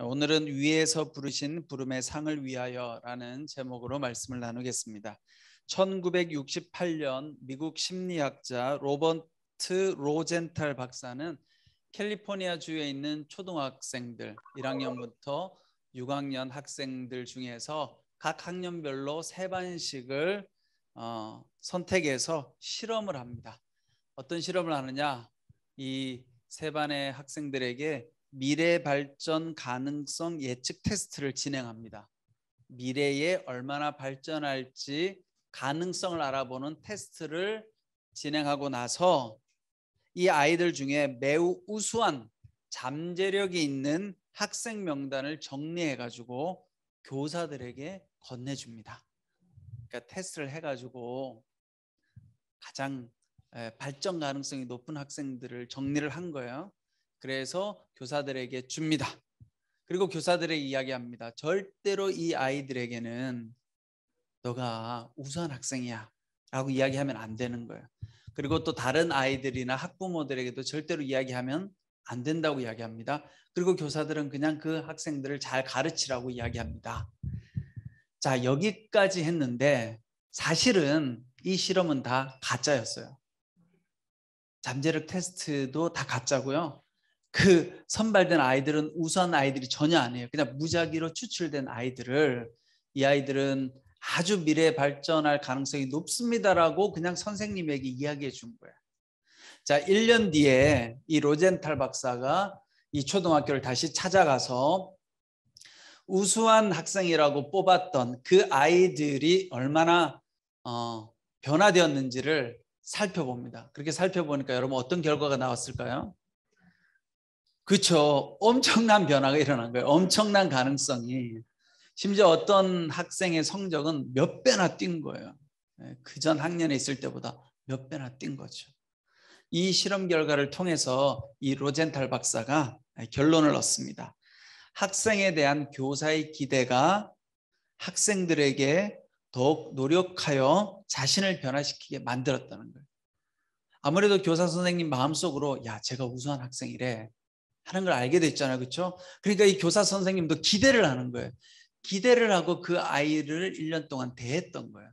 오늘은 위에서 부르신 부름의 상을 위하여라는 제목으로 말씀을 나누겠습니다. 1968년 미국 심리학자 로버트 로젠탈 박사는 캘리포니아주에 있는 초등학생들 1학년부터 6학년 학생들 중에서 각 학년별로 3반씩을 선택해서 실험을 합니다. 어떤 실험을 하느냐? 이 3반의 학생들에게 미래 발전 가능성 예측 테스트를 진행합니다. 미래에 얼마나 발전할지 가능성을 알아보는 테스트를 진행하고 나서 이 아이들 중에 매우 우수한 잠재력이 있는 학생 명단을 정리해 가지고 교사들에게 건네줍니다. 그러니까 테스트를 해가지고 가장 발전 가능성이 높은 학생들을 정리를 한 거예요. 그래서 교사들에게 줍니다. 그리고 교사들에게 이야기합니다. 절대로 이 아이들에게는 너가 우수한 학생이야 라고 이야기하면 안 되는 거예요. 그리고 또 다른 아이들이나 학부모들에게도 절대로 이야기하면 안 된다고 이야기합니다. 그리고 교사들은 그냥 그 학생들을 잘 가르치라고 이야기합니다. 자, 여기까지 했는데 사실은 이 실험은 다 가짜였어요. 잠재력 테스트도 다 가짜고요. 그 선발된 아이들은 우수한 아이들이 전혀 아니에요. 그냥 무작위로 추출된 아이들을 이 아이들은 아주 미래에 발전할 가능성이 높습니다라고 그냥 선생님에게 이야기해 준 거예요. 자, 1년 뒤에 이 로젠탈 박사가 이 초등학교를 다시 찾아가서 우수한 학생이라고 뽑았던 그 아이들이 얼마나 변화되었는지를 살펴봅니다. 그렇게 살펴보니까 여러분 어떤 결과가 나왔을까요? 그렇죠. 엄청난 변화가 일어난 거예요. 엄청난 가능성이. 심지어 어떤 학생의 성적은 몇 배나 뛴 거예요. 그전 학년에 있을 때보다 몇 배나 뛴 거죠. 이 실험 결과를 통해서 이 로젠탈 박사가 결론을 얻습니다. 학생에 대한 교사의 기대가 학생들에게 더욱 노력하여 자신을 변화시키게 만들었다는 거예요. 아무래도 교사 선생님 마음속으로 야, 제가 우수한 학생이래 하는 걸 알게 됐잖아요. 그렇죠? 그러니까 이 교사 선생님도 기대를 하는 거예요. 기대를 하고 그 아이를 1년 동안 대했던 거예요.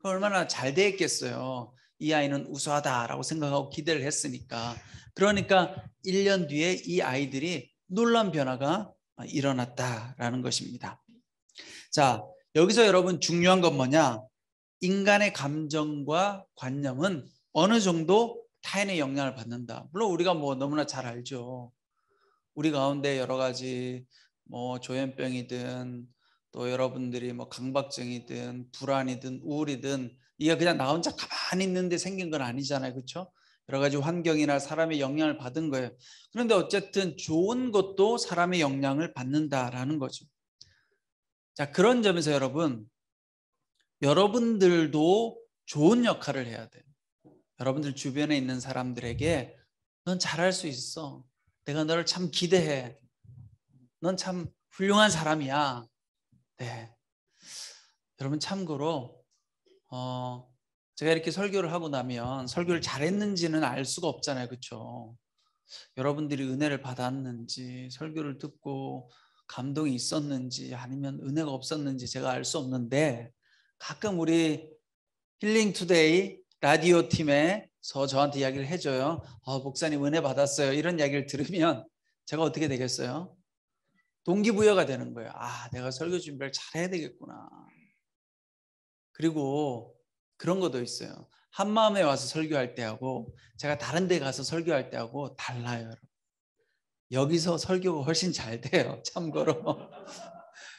얼마나 잘 대했겠어요. 이 아이는 우수하다라고 생각하고 기대를 했으니까. 그러니까 1년 뒤에 이 아이들이 놀라운 변화가 일어났다라는 것입니다. 자, 여기서 여러분 중요한 건 뭐냐? 인간의 감정과 관념은 어느 정도 타인의 영향을 받는다. 물론 우리가 뭐 너무나 잘 알죠. 우리 가운데 여러 가지 뭐 조현병이든 또 여러분들이 뭐 강박증이든 불안이든 우울이든 이게 그냥 나 혼자 가만히 있는데 생긴 건 아니잖아요. 그렇죠? 여러 가지 환경이나 사람의 영향을 받은 거예요. 그런데 어쨌든 좋은 것도 사람의 영향을 받는다라는 거죠. 자, 그런 점에서 여러분들도 좋은 역할을 해야 돼요. 여러분들 주변에 있는 사람들에게 넌 잘할 수 있어. 내가 너를 참 기대해. 넌 참 훌륭한 사람이야. 네. 여러분 참고로 제가 이렇게 설교를 하고 나면 설교를 잘했는지는 알 수가 없잖아요. 그렇죠? 여러분들이 은혜를 받았는지 설교를 듣고 감동이 있었는지 아니면 은혜가 없었는지 제가 알 수 없는데 가끔 우리 힐링투데이 라디오 팀에서 저한테 이야기를 해줘요. 목사님 은혜 받았어요. 이런 이야기를 들으면 제가 어떻게 되겠어요? 동기부여가 되는 거예요. 내가 설교 준비를 잘해야 되겠구나. 그리고 그런 것도 있어요. 한마음에 와서 설교할 때하고 제가 다른 데 가서 설교할 때하고 달라요. 여러분. 여기서 설교가 훨씬 잘 돼요. 참고로.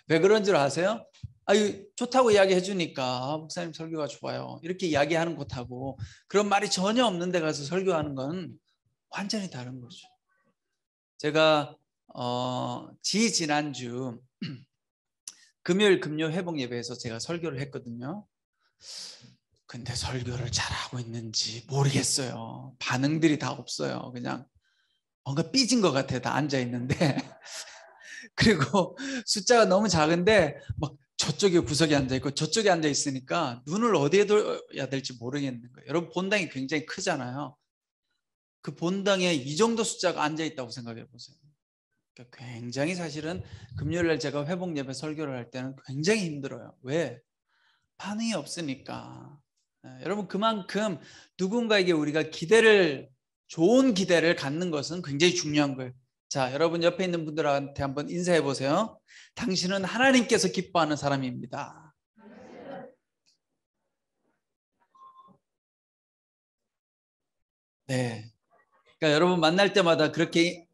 왜 그런 줄 아세요? 좋다고 이야기해 주니까 목사님 설교가 좋아요. 이렇게 이야기하는 것하고 그런 말이 전혀 없는 데 가서 설교하는 건 완전히 다른 거죠. 제가 지난주 금요일 금요 회복 예배에서 제가 설교를 했거든요. 근데 설교를 잘하고 있는지 모르겠어요. 반응들이 다 없어요. 그냥 뭔가 삐진 것 같아요. 다 앉아있는데. 그리고 숫자가 너무 작은데 막 저쪽에 구석에 앉아있고 저쪽에 앉아있으니까 눈을 어디에 둬야 될지 모르겠는 거예요. 여러분 본당이 굉장히 크잖아요. 그 본당에 이 정도 숫자가 앉아있다고 생각해 보세요. 그러니까 굉장히 사실은 금요일날 제가 회복 예배 설교를 할 때는 굉장히 힘들어요. 왜? 반응이 없으니까. 여러분 그만큼 누군가에게 우리가 좋은 기대를 갖는 것은 굉장히 중요한 거예요. 자, 여러분 옆에 있는 분들한테 한번 인사해 보세요. 당신은 하나님께서 기뻐하는 사람입니다. 네. 그러니까 여러분 만날 때마다 그렇게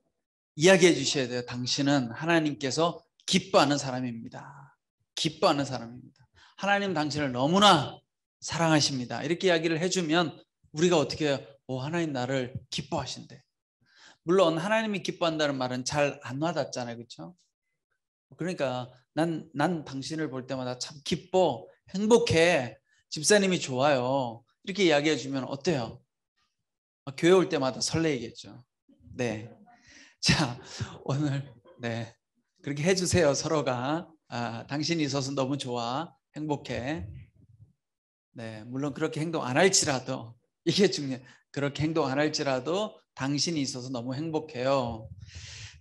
이야기해 주셔야 돼요. 당신은 하나님께서 기뻐하는 사람입니다. 기뻐하는 사람입니다. 하나님 당신을 너무나 사랑하십니다. 이렇게 이야기를 해주면 우리가 어떻게 해요? 하나님 나를 기뻐하신대. 물론 하나님이 기뻐한다는 말은 잘 안 와닿잖아요. 그렇죠? 그러니까 난 당신을 볼 때마다 참 기뻐, 행복해, 집사님이 좋아요. 이렇게 이야기해 주면 어때요? 교회 올 때마다 설레이겠죠. 네. 자, 오늘 네 그렇게 해주세요. 서로가 당신이 있어서 너무 좋아, 행복해. 네, 물론 그렇게 행동 안 할지라도 이게 중요해. 그렇게 행동 안 할지라도 당신이 있어서 너무 행복해요.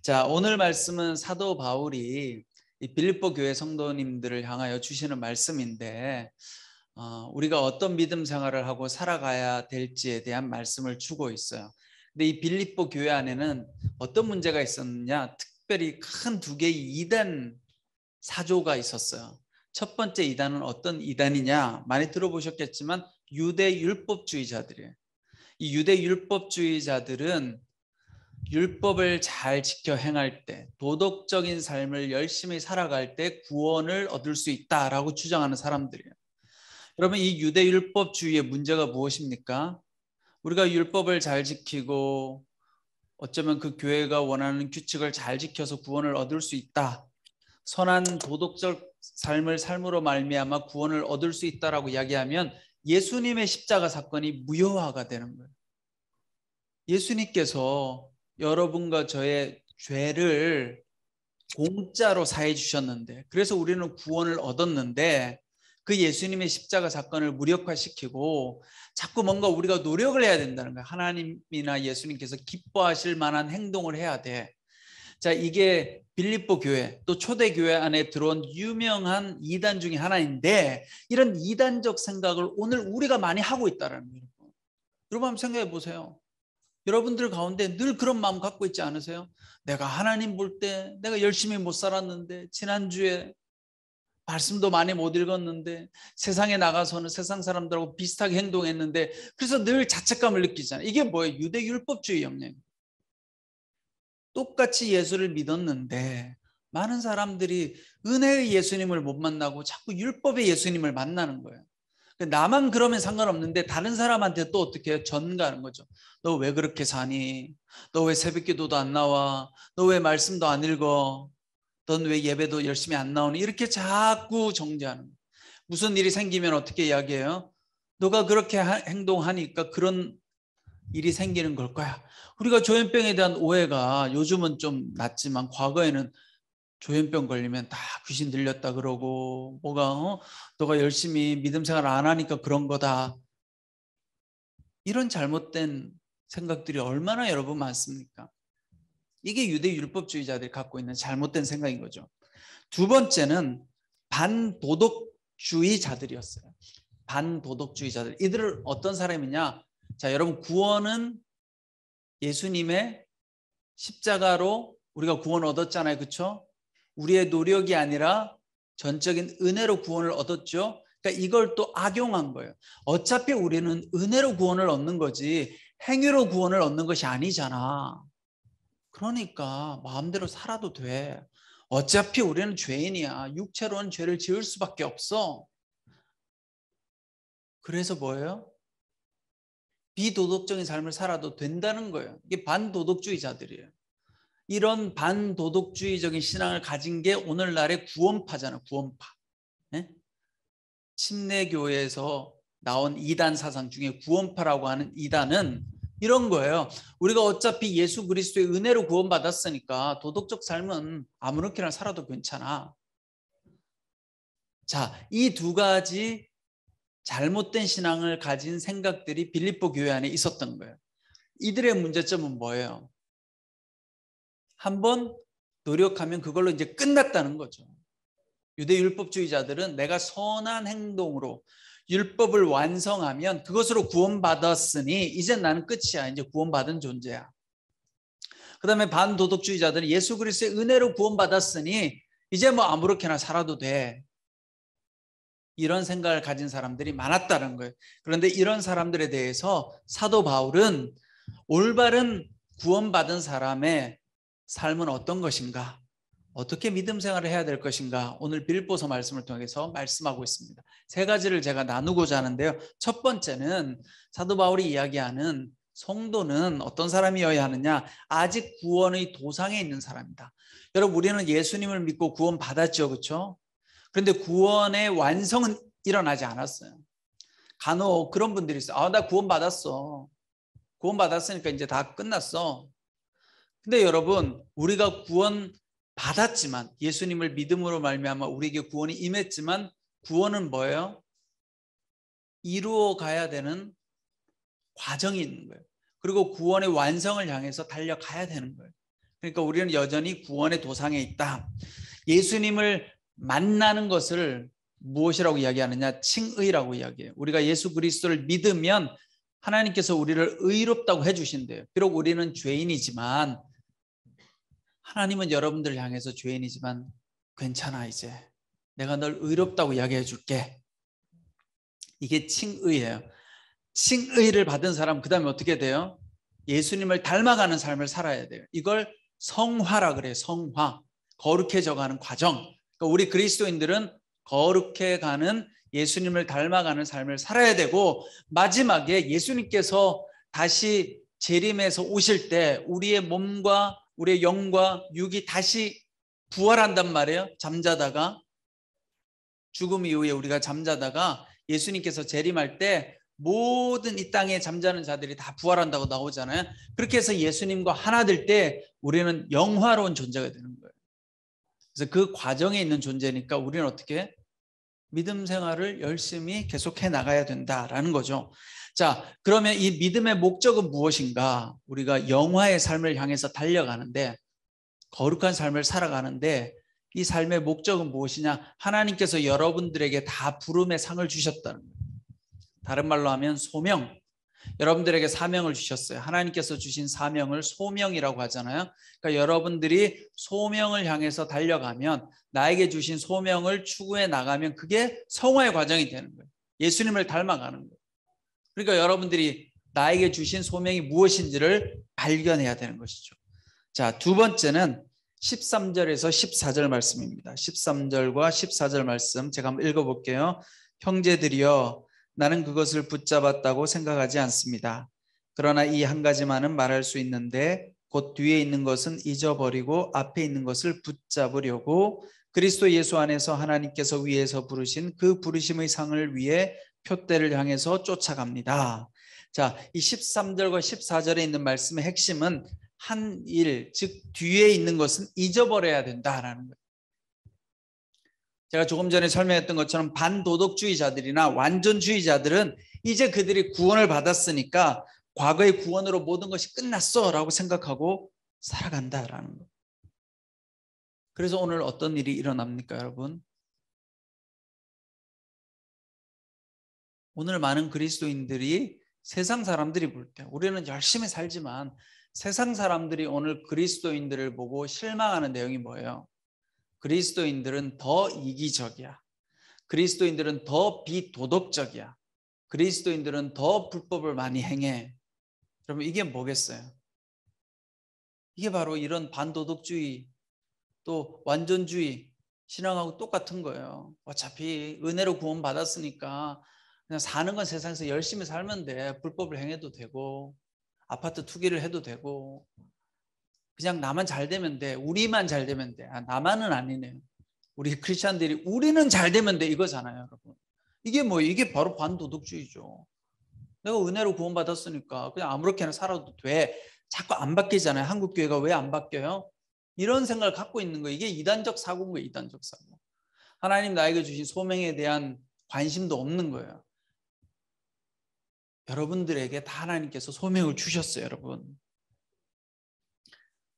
자, 오늘 말씀은 사도 바울이 이 빌립보 교회 성도님들을 향하여 주시는 말씀인데 우리가 어떤 믿음 생활을 하고 살아가야 될지에 대한 말씀을 주고 있어요. 근데 이 빌립보 교회 안에는 어떤 문제가 있었느냐? 특별히 큰 두 개의 이단 사조가 있었어요. 첫 번째 이단은 어떤 이단이냐? 많이 들어보셨겠지만 유대 율법주의자들이에요. 이 유대 율법주의자들은 율법을 잘 지켜 행할 때, 도덕적인 삶을 열심히 살아갈 때 구원을 얻을 수 있다라고 주장하는 사람들이에요. 여러분, 이 유대 율법주의의 문제가 무엇입니까? 우리가 율법을 잘 지키고 어쩌면 그 교회가 원하는 규칙을 잘 지켜서 구원을 얻을 수 있다. 선한 도덕적 삶을 삶으로 말미암아 구원을 얻을 수 있다라고 이야기하면 예수님의 십자가 사건이 무효화가 되는 거예요. 예수님께서 여러분과 저의 죄를 공짜로 사해 주셨는데, 그래서 우리는 구원을 얻었는데 그 예수님의 십자가 사건을 무력화시키고 자꾸 뭔가 우리가 노력을 해야 된다는 거예요. 하나님이나 예수님께서 기뻐하실 만한 행동을 해야 돼. 자, 이게 빌립보 교회 또 초대 교회 안에 들어온 유명한 이단 중에 하나인데, 이런 이단적 생각을 오늘 우리가 많이 하고 있다는 거예요. 여러분 한번 생각해 보세요. 여러분들 가운데 늘 그런 마음 갖고 있지 않으세요? 내가 하나님 볼 때 내가 열심히 못 살았는데, 지난주에 말씀도 많이 못 읽었는데, 세상에 나가서는 세상 사람들하고 비슷하게 행동했는데, 그래서 늘 자책감을 느끼잖아요. 이게 뭐예요? 유대 율법주의 영역. 똑같이 예수를 믿었는데 많은 사람들이 은혜의 예수님을 못 만나고 자꾸 율법의 예수님을 만나는 거예요. 나만 그러면 상관없는데 다른 사람한테 또 어떻게 해요? 전가하는 거죠. 너 왜 그렇게 사니? 너 왜 새벽기도도 안 나와? 너 왜 말씀도 안 읽어? 넌 왜 예배도 열심히 안 나오니? 이렇게 자꾸 정죄하는 거예요. 무슨 일이 생기면 어떻게 이야기해요? 너가 그렇게 행동하니까 그런 일이 생기는 걸 거야. 우리가 조현병에 대한 오해가 요즘은 좀 낫지만 과거에는 조현병 걸리면 다 귀신 들렸다 그러고, 너가 열심히 믿음 생활 안 하니까 그런 거다. 이런 잘못된 생각들이 얼마나 여러분 많습니까? 이게 유대 율법주의자들이 갖고 있는 잘못된 생각인 거죠. 두 번째는 반도덕주의자들이었어요. 반도덕주의자들. 이들은 어떤 사람이냐? 자, 여러분, 구원은 예수님의 십자가로 우리가 구원 얻었잖아요. 그렇죠? 우리의 노력이 아니라 전적인 은혜로 구원을 얻었죠. 그러니까 이걸 또 악용한 거예요. 어차피 우리는 은혜로 구원을 얻는 거지 행위로 구원을 얻는 것이 아니잖아. 그러니까 마음대로 살아도 돼. 어차피 우리는 죄인이야. 육체로는 죄를 지을 수밖에 없어. 그래서 뭐예요? 비도덕적인 삶을 살아도 된다는 거예요. 이게 반도덕주의자들이에요. 이런 반도덕주의적인 신앙을 가진 게 오늘날의 구원파잖아요. 구원파. 네? 침례교회에서 나온 이단 사상 중에 구원파라고 하는 이단은 이런 거예요. 우리가 어차피 예수 그리스도의 은혜로 구원받았으니까 도덕적 삶은 아무렇게나 살아도 괜찮아. 자, 이 두 가지 잘못된 신앙을 가진 생각들이 빌립보 교회 안에 있었던 거예요. 이들의 문제점은 뭐예요? 한번 노력하면 그걸로 이제 끝났다는 거죠. 유대 율법주의자들은 내가 선한 행동으로 율법을 완성하면 그것으로 구원받았으니 이제 나는 끝이야. 이제 구원받은 존재야. 그 다음에 반도덕주의자들은 예수 그리스도의 은혜로 구원받았으니 이제 뭐 아무렇게나 살아도 돼. 이런 생각을 가진 사람들이 많았다는 거예요. 그런데 이런 사람들에 대해서 사도 바울은 올바른 구원받은 사람의 삶은 어떤 것인가? 어떻게 믿음 생활을 해야 될 것인가? 오늘 빌립보서 말씀을 통해서 말씀하고 있습니다. 세 가지를 제가 나누고자 하는데요. 첫 번째는 사도 바울이 이야기하는 성도는 어떤 사람이어야 하느냐? 아직 구원의 도상에 있는 사람이다. 여러분, 우리는 예수님을 믿고 구원 받았죠, 그렇죠? 그런데 구원의 완성은 일어나지 않았어요. 간혹 그런 분들이 있어요. 나 구원 받았어. 구원 받았으니까 이제 다 끝났어. 근데 여러분, 우리가 구원 받았지만, 예수님을 믿음으로 말미암아 우리에게 구원이 임했지만, 구원은 뭐예요? 이루어 가야 되는 과정이 있는 거예요. 그리고 구원의 완성을 향해서 달려가야 되는 거예요. 그러니까 우리는 여전히 구원의 도상에 있다. 예수님을 만나는 것을 무엇이라고 이야기하느냐? 칭의라고 이야기해요. 우리가 예수 그리스도를 믿으면 하나님께서 우리를 의롭다고 해주신대요. 비록 우리는 죄인이지만, 하나님은 여러분들을 향해서 죄인이지만 괜찮아, 이제 내가 널 의롭다고 이야기해 줄게. 이게 칭의예요. 칭의를 받은 사람, 그 다음에 어떻게 돼요? 예수님을 닮아가는 삶을 살아야 돼요. 이걸 성화라 그래요. 성화. 거룩해져가는 과정. 그러니까 우리 그리스도인들은 거룩해가는, 예수님을 닮아가는 삶을 살아야 되고, 마지막에 예수님께서 다시 재림해서 오실 때 우리의 몸과 우리의 영과 육이 다시 부활한단 말이에요. 잠자다가, 죽음 이후에 우리가 잠자다가 예수님께서 재림할 때 모든 이 땅에 잠자는 자들이 다 부활한다고 나오잖아요. 그렇게 해서 예수님과 하나 될 때 우리는 영화로운 존재가 되는 거예요. 그래서 그 과정에 있는 존재니까 우리는 어떻게 믿음 생활을 열심히 계속해 나가야 된다라는 거죠. 자, 그러면 이 믿음의 목적은 무엇인가? 우리가 영화의 삶을 향해서 달려가는데, 거룩한 삶을 살아가는데, 이 삶의 목적은 무엇이냐? 하나님께서 여러분들에게 다 부름의 상을 주셨다는 거예요. 다른 말로 하면 소명. 여러분들에게 사명을 주셨어요. 하나님께서 주신 사명을 소명이라고 하잖아요. 그러니까 여러분들이 소명을 향해서 달려가면, 나에게 주신 소명을 추구해 나가면 그게 성화의 과정이 되는 거예요. 예수님을 닮아가는 거예요. 그러니까 여러분들이 나에게 주신 소명이 무엇인지를 발견해야 되는 것이죠. 자, 두 번째는 13절에서 14절 말씀입니다. 13절과 14절 말씀 제가 한번 읽어볼게요. 형제들이여, 나는 그것을 붙잡았다고 생각하지 않습니다. 그러나 이 한 가지만은 말할 수 있는데, 곧 뒤에 있는 것은 잊어버리고 앞에 있는 것을 붙잡으려고 그리스도 예수 안에서 하나님께서 위에서 부르신 그 부르심의 상을 위해 표대를 향해서 쫓아갑니다. 자, 이 13절과 14절에 있는 말씀의 핵심은 한 일, 즉 뒤에 있는 것은 잊어버려야 된다라는 거예요. 제가 조금 전에 설명했던 것처럼 반도덕주의자들이나 완전주의자들은 이제 그들이 구원을 받았으니까 과거의 구원으로 모든 것이 끝났어 라고 생각하고 살아간다라는 거예요. 그래서 오늘 어떤 일이 일어납니까, 여러분? 오늘 많은 그리스도인들이 세상 사람들이 볼 때, 우리는 열심히 살지만 세상 사람들이 오늘 그리스도인들을 보고 실망하는 내용이 뭐예요? 그리스도인들은 더 이기적이야. 그리스도인들은 더 비도덕적이야. 그리스도인들은 더 불법을 많이 행해. 그러면 이게 뭐겠어요? 이게 바로 이런 반도덕주의, 또 완전주의 신앙하고 똑같은 거예요. 어차피 은혜로 구원 받았으니까 그냥 사는 건 세상에서 열심히 살면 돼. 불법을 행해도 되고 아파트 투기를 해도 되고 그냥 나만 잘 되면 돼. 우리만 잘 되면 돼. 나만은 아니네요. 우리 크리스찬들이 우리는 잘 되면 돼 이거잖아요, 여러분. 이게 뭐예요? 이게 바로 반도덕주의죠. 내가 은혜로 구원받았으니까 그냥 아무렇게나 살아도 돼. 자꾸 안 바뀌잖아요. 한국 교회가 왜 안 바뀌어요? 이런 생각을 갖고 있는 거예요. 이게 이단적 사고인 거예요. 이단적 사고. 하나님 나에게 주신 소명에 대한 관심도 없는 거예요. 여러분들에게 다 하나님께서 소명을 주셨어요, 여러분.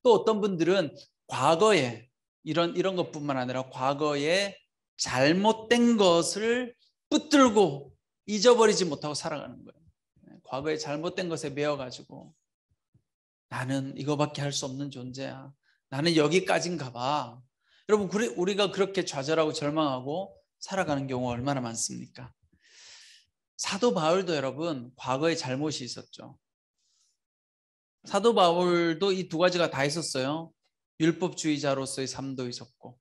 또 어떤 분들은 과거에 이런 것뿐만 아니라 과거에 잘못된 것을 붙들고 잊어버리지 못하고 살아가는 거예요. 과거에 잘못된 것에 매여가지고 나는 이거밖에 할 수 없는 존재야. 나는 여기까지인가 봐. 여러분 우리가 그렇게 좌절하고 절망하고 살아가는 경우가 얼마나 많습니까? 사도 바울도 여러분 과거에 잘못이 있었죠. 사도 바울도 이 두 가지가 다 있었어요. 율법주의자로서의 삶도 있었고,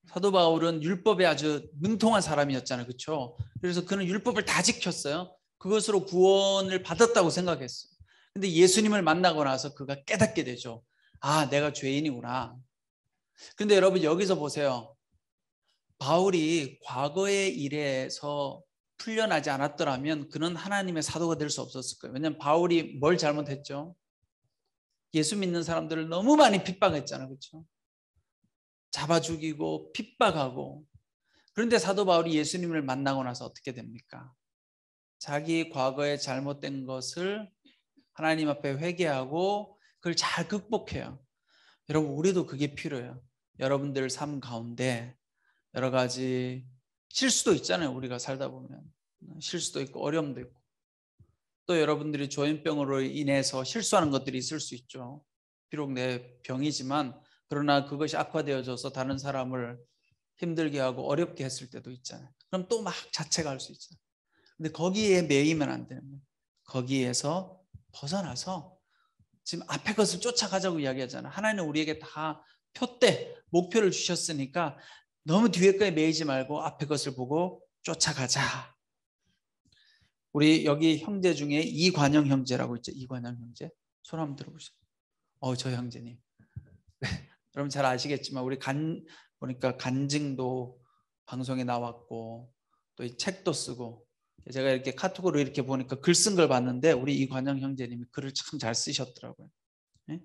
사도 바울은 율법에 아주 능통한 사람이었잖아요. 그렇죠? 그래서 그는 율법을 다 지켰어요. 그것으로 구원을 받았다고 생각했어요. 근데 예수님을 만나고 나서 그가 깨닫게 되죠. 아, 내가 죄인이구나. 근데 여러분 여기서 보세요. 바울이 과거의 일에서 풀려나지 않았더라면 그는 하나님의 사도가 될 수 없었을 거예요. 왜냐하면 바울이 뭘 잘못했죠? 예수 믿는 사람들을 너무 많이 핍박했잖아요. 그렇죠? 잡아 죽이고 핍박하고. 그런데 사도 바울이 예수님을 만나고 나서 어떻게 됩니까? 자기 과거에 잘못된 것을 하나님 앞에 회개하고 그걸 잘 극복해요. 여러분 우리도 그게 필요해요. 여러분들 삶 가운데 여러 가지 실수도 있잖아요. 우리가 살다 보면 실수도 있고 어려움도 있고, 또 여러분들이 조현병으로 인해서 실수하는 것들이 있을 수 있죠. 비록 내 병이지만 그러나 그것이 악화되어져서 다른 사람을 힘들게 하고 어렵게 했을 때도 있잖아요. 그럼 또 막 자책할 수 있잖아요. 근데 거기에 매이면 안 되는 거예요. 거기에서 벗어나서 지금 앞에 것을 쫓아가자고 이야기하잖아요. 하나님은 우리에게 다 표대, 목표를 주셨으니까 너무 뒤에 거에 매이지 말고 앞에 것을 보고 쫓아가자. 우리 여기 형제 중에 이관영 형제라고 있죠. 이관영 형제. 손 한번 들어보시죠. 저 형제님. 여러분 잘 아시겠지만 우리 보니까 간증도 방송에 나왔고 또 이 책도 쓰고, 제가 이렇게 카톡으로 이렇게 보니까 글 쓴 걸 봤는데 우리 이관영 형제님이 글을 참 잘 쓰셨더라고요. 네?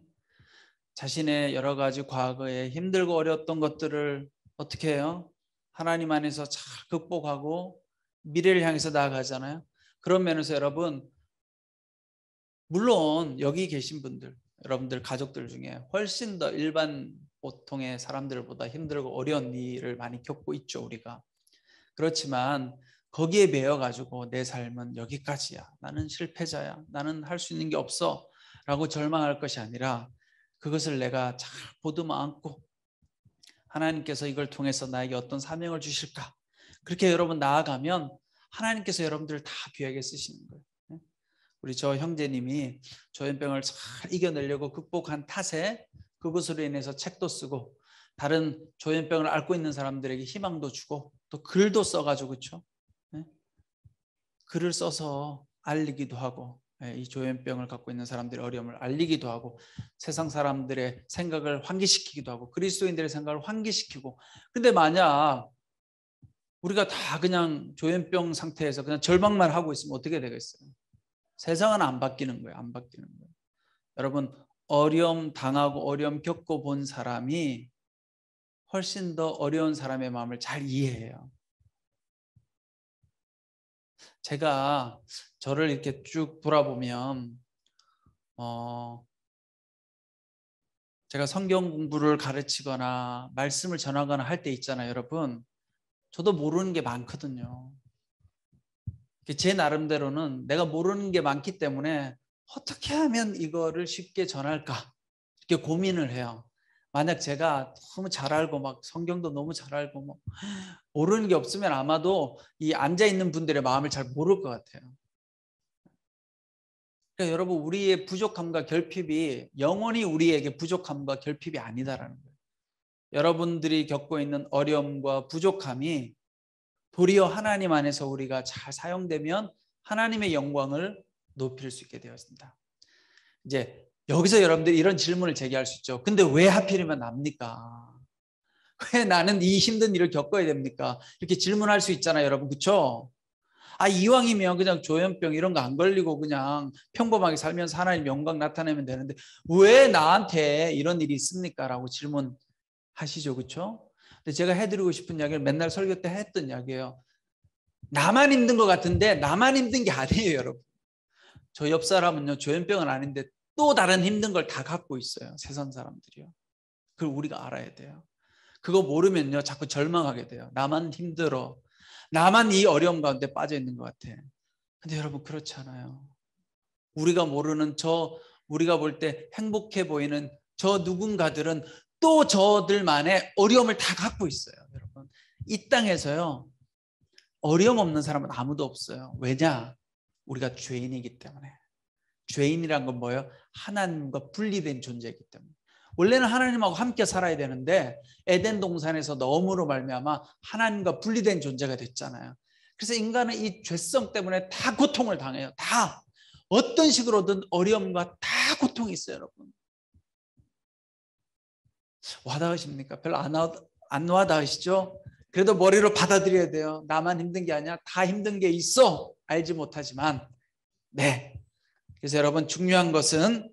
자신의 여러 가지 과거에 힘들고 어려웠던 것들을 어떻게 해요? 하나님 안에서 잘 극복하고 미래를 향해서 나아가잖아요. 그런 면에서 여러분, 물론 여기 계신 분들, 여러분들 가족들 중에 훨씬 더 일반 보통의 사람들보다 힘들고 어려운 일을 많이 겪고 있죠, 우리가. 그렇지만 거기에 매여가지고 내 삶은 여기까지야, 나는 실패자야, 나는 할 수 있는 게 없어 라고 절망할 것이 아니라 그것을 내가 잘 보듬어 안고 하나님께서 이걸 통해서 나에게 어떤 사명을 주실까, 그렇게 여러분 나아가면 하나님께서 여러분들을 다 귀하게 쓰시는 거예요. 우리 저 형제님이 조현병을 잘 이겨내려고 극복한 탓에 그것으로 인해서 책도 쓰고 다른 조현병을 앓고 있는 사람들에게 희망도 주고 또 글도 써가지고, 그렇죠? 글을 써서 알리기도 하고, 이 조현병을 갖고 있는 사람들의 어려움을 알리기도 하고, 세상 사람들의 생각을 환기시키기도 하고, 그리스도인들의 생각을 환기시키고. 근데 만약 우리가 다 그냥 조현병 상태에서 그냥 절망만 하고 있으면 어떻게 되겠어요? 세상은 안 바뀌는 거예요. 안 바뀌는 거예요. 여러분, 어려움 당하고 어려움 겪어본 사람이 훨씬 더 어려운 사람의 마음을 잘 이해해요. 제가 저를 이렇게 쭉 돌아보면 제가 성경 공부를 가르치거나 말씀을 전하거나 할 때 있잖아요, 여러분. 저도 모르는 게 많거든요. 제 나름대로는 내가 모르는 게 많기 때문에 어떻게 하면 이거를 쉽게 전할까 이렇게 고민을 해요. 만약 제가 너무 잘 알고 막 성경도 너무 잘 알고 뭐 모르는 게 없으면 아마도 이 앉아 있는 분들의 마음을 잘 모를 것 같아요. 그러니까 여러분, 우리의 부족함과 결핍이 영원히 우리에게 부족함과 결핍이 아니다라는 거예요. 여러분들이 겪고 있는 어려움과 부족함이 도리어 하나님 안에서 우리가 잘 사용되면 하나님의 영광을 높일 수 있게 되었습니다. 이제 여기서 여러분들이 이런 질문을 제기할 수 있죠. 근데 왜 하필이면 납니까? 왜 나는 이 힘든 일을 겪어야 됩니까? 이렇게 질문할 수 있잖아요, 여러분. 그렇죠? 이왕이면 그냥 조현병 이런 거 안 걸리고 그냥 평범하게 살면서 하나님 영광 나타내면 되는데 왜 나한테 이런 일이 있습니까? 라고 질문하시죠. 그렇죠? 근데 제가 해드리고 싶은 이야기를 맨날 설교 때 했던 이야기예요. 나만 힘든 것 같은데 나만 힘든 게 아니에요, 여러분. 저 옆 사람은요, 조현병은 아닌데 또 다른 힘든 걸 다 갖고 있어요. 세상 사람들이요. 그걸 우리가 알아야 돼요. 그거 모르면요 자꾸 절망하게 돼요. 나만 힘들어. 나만 이 어려움 가운데 빠져 있는 것 같아. 근데 여러분 그렇지 않아요. 우리가 모르는 우리가 볼 때 행복해 보이는 저 누군가들은 또 저들만의 어려움을 다 갖고 있어요. 여러분 이 땅에서요 어려움 없는 사람은 아무도 없어요. 왜냐? 우리가 죄인이기 때문에. 죄인이란 건 뭐예요? 하나님과 분리된 존재이기 때문에. 원래는 하나님하고 함께 살아야 되는데 에덴 동산에서 넣음으로 말미암아 하나님과 분리된 존재가 됐잖아요. 그래서 인간은 이 죄성 때문에 다 고통을 당해요. 다 어떤 식으로든 어려움과 다 고통이 있어요. 여러분 와닿으십니까? 별로 안 와닿으시죠? 그래도 머리로 받아들여야 돼요. 나만 힘든 게 아니야. 다 힘든 게 있어. 알지 못하지만 네. 그래서 여러분 중요한 것은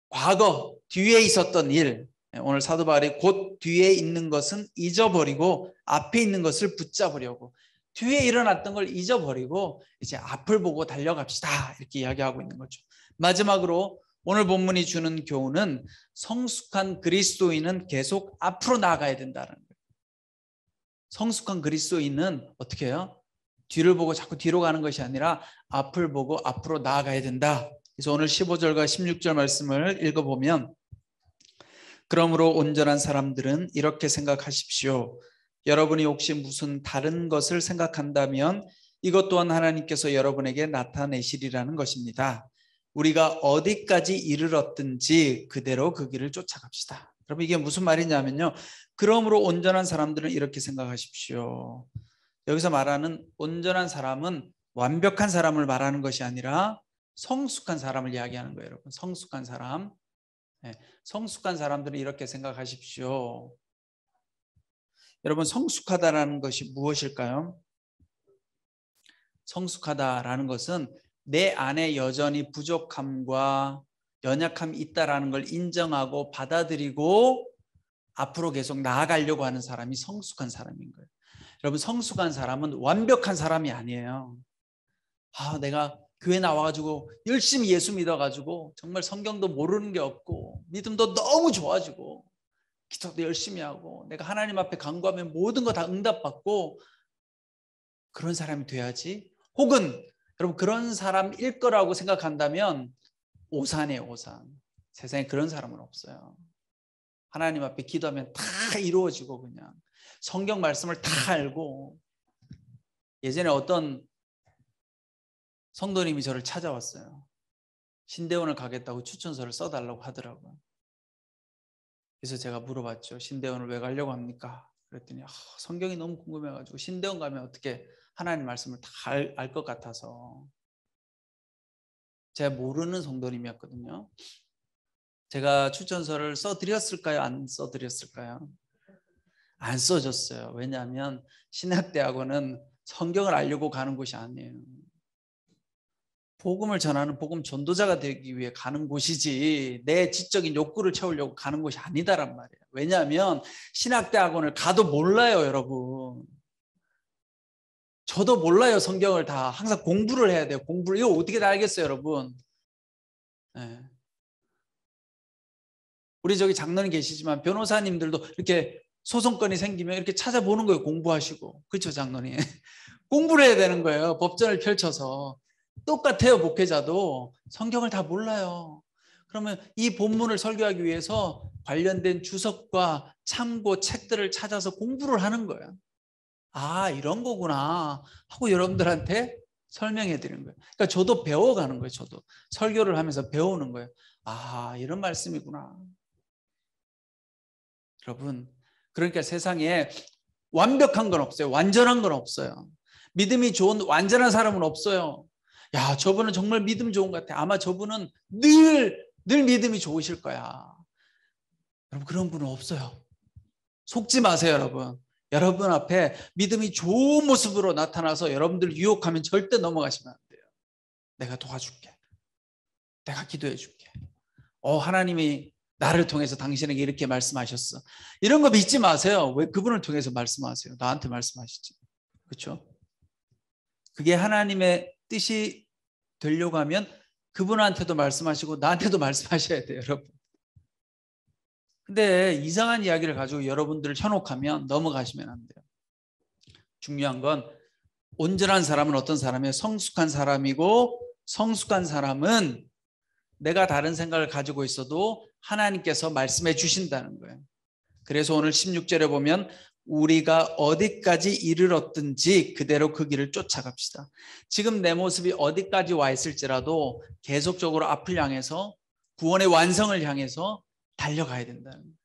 과거 뒤에 있었던 일, 오늘 사도 바울이 곧 뒤에 있는 것은 잊어버리고 앞에 있는 것을 붙잡으려고 뒤에 일어났던 걸 잊어버리고 이제 앞을 보고 달려갑시다 이렇게 이야기하고 있는 거죠. 마지막으로 오늘 본문이 주는 교훈은 성숙한 그리스도인은 계속 앞으로 나아가야 된다는 거예요. 성숙한 그리스도인은 어떻게 해요? 뒤를 보고 자꾸 뒤로 가는 것이 아니라 앞을 보고 앞으로 나아가야 된다. 그래서 오늘 15절과 16절 말씀을 읽어보면 그러므로 온전한 사람들은 이렇게 생각하십시오. 여러분이 혹시 무슨 다른 것을 생각한다면 이것 또한 하나님께서 여러분에게 나타내시리라는 것입니다. 우리가 어디까지 이르렀든지 그대로 그 길을 쫓아갑시다. 여러분 이게 무슨 말이냐면요. 그러므로 온전한 사람들은 이렇게 생각하십시오. 여기서 말하는 온전한 사람은 완벽한 사람을 말하는 것이 아니라 성숙한 사람을 이야기하는 거예요. 여러분 성숙한 사람. 네, 성숙한 사람들은 이렇게 생각하십시오. 여러분 성숙하다라는 것이 무엇일까요? 성숙하다라는 것은 내 안에 여전히 부족함과 연약함이 있다라는 걸 인정하고 받아들이고 앞으로 계속 나아가려고 하는 사람이 성숙한 사람인 거예요. 여러분 성숙한 사람은 완벽한 사람이 아니에요. 내가 교회 나와가지고 열심히 예수 믿어가지고 정말 성경도 모르는 게 없고 믿음도 너무 좋아지고 기도도 열심히 하고 내가 하나님 앞에 간구하면 모든 거 다 응답받고 그런 사람이 돼야지. 혹은 여러분 그런 사람일 거라고 생각한다면 오산이에요. 오산. 세상에 그런 사람은 없어요. 하나님 앞에 기도하면 다 이루어지고 그냥 성경 말씀을 다 알고. 예전에 어떤 성도님이 저를 찾아왔어요. 신대원을 가겠다고 추천서를 써달라고 하더라고요. 그래서 제가 물어봤죠. 신대원을 왜 가려고 합니까? 그랬더니 성경이 너무 궁금해가지고 신대원 가면 어떻게 하나님 말씀을 다 알 것 같아서. 제가 모르는 성도님이었거든요. 제가 추천서를 써드렸을까요? 안 써드렸을까요? 안 써줬어요. 왜냐하면 신학대학원은 성경을 알려고 가는 곳이 아니에요. 복음을 전하는 복음 전도자가 되기 위해 가는 곳이지 내 지적인 욕구를 채우려고 가는 곳이 아니다란 말이에요. 왜냐하면 신학대학원을 가도 몰라요. 여러분 저도 몰라요. 성경을 다 항상 공부를 해야 돼요. 공부를. 이거 어떻게 다 알겠어요. 여러분 네. 우리 저기 장로님 계시지만 변호사님들도 이렇게 소송건이 생기면 이렇게 찾아보는 거예요. 공부하시고. 그렇죠 장로님. 공부를 해야 되는 거예요. 법전을 펼쳐서. 똑같아요. 목회자도 성경을 다 몰라요. 그러면 이 본문을 설교하기 위해서 관련된 주석과 참고 책들을 찾아서 공부를 하는 거예요. 이런 거구나 하고 여러분들한테 설명해 드리는 거예요. 그러니까 저도 배워가는 거예요. 저도 설교를 하면서 배우는 거예요. 이런 말씀이구나. 여러분 그러니까 세상에 완벽한 건 없어요. 완전한 건 없어요. 믿음이 좋은 완전한 사람은 없어요. 야, 저분은 정말 믿음 좋은 것 같아. 아마 저분은 늘 믿음이 좋으실 거야. 여러분 그런 분은 없어요. 속지 마세요. 여러분 앞에 믿음이 좋은 모습으로 나타나서 여러분들 유혹하면 절대 넘어가시면 안 돼요. 내가 도와줄게. 내가 기도해 줄게. 하나님이 나를 통해서 당신에게 이렇게 말씀하셨어. 이런 거 믿지 마세요. 왜 그분을 통해서 말씀하세요? 나한테 말씀하시지. 그렇죠? 그게 하나님의 뜻이 되려고 하면 그분한테도 말씀하시고 나한테도 말씀하셔야 돼요, 여러분. 근데 이상한 이야기를 가지고 여러분들을 현혹하면 넘어가시면 안 돼요. 중요한 건 온전한 사람은 어떤 사람이에요? 성숙한 사람이고, 성숙한 사람은 내가 다른 생각을 가지고 있어도 하나님께서 말씀해 주신다는 거예요. 그래서 오늘 16절에 보면 우리가 어디까지 이르렀든지 그대로 그 길을 쫓아갑시다. 지금 내 모습이 어디까지 와 있을지라도 계속적으로 앞을 향해서 구원의 완성을 향해서 달려가야 된다는 거예요.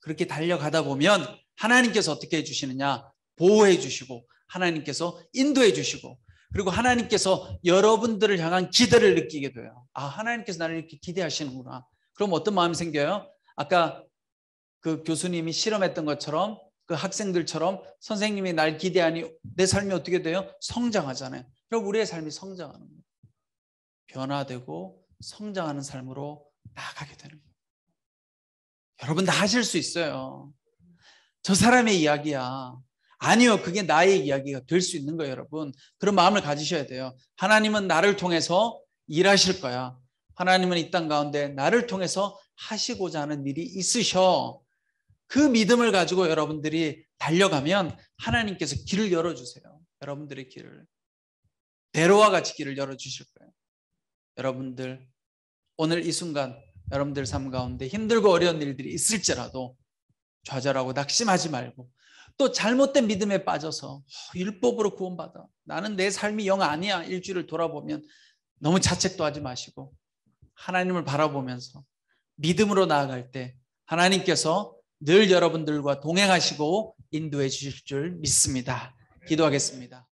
그렇게 달려가다 보면 하나님께서 어떻게 해주시느냐? 보호해 주시고, 하나님께서 인도해 주시고, 그리고 하나님께서 여러분들을 향한 기대를 느끼게 돼요. 아, 하나님께서 나를 이렇게 기대하시는구나. 그럼 어떤 마음이 생겨요? 아까 그 교수님이 실험했던 것처럼, 그 학생들처럼 선생님이 날 기대하니 내 삶이 어떻게 돼요? 성장하잖아요. 그럼 우리의 삶이 성장하는 거예요. 변화되고 성장하는 삶으로 나아가게 되는 거예요. 여러분 다 하실 수 있어요. 저 사람의 이야기야. 아니요, 그게 나의 이야기가 될 수 있는 거예요, 여러분. 그런 마음을 가지셔야 돼요. 하나님은 나를 통해서 일하실 거야. 하나님은 이 땅 가운데 나를 통해서 하시고자 하는 일이 있으셔. 그 믿음을 가지고 여러분들이 달려가면 하나님께서 길을 열어주세요. 여러분들의 길을. 베로와 같이 길을 열어주실 거예요. 여러분들 오늘 이 순간 여러분들 삶 가운데 힘들고 어려운 일들이 있을지라도 좌절하고 낙심하지 말고, 또 잘못된 믿음에 빠져서 율법으로 구원받아, 나는 내 삶이 영 아니야, 일주일을 돌아보면 너무 자책도 하지 마시고 하나님을 바라보면서 믿음으로 나아갈 때 하나님께서 늘 여러분들과 동행하시고 인도해 주실 줄 믿습니다. 기도하겠습니다.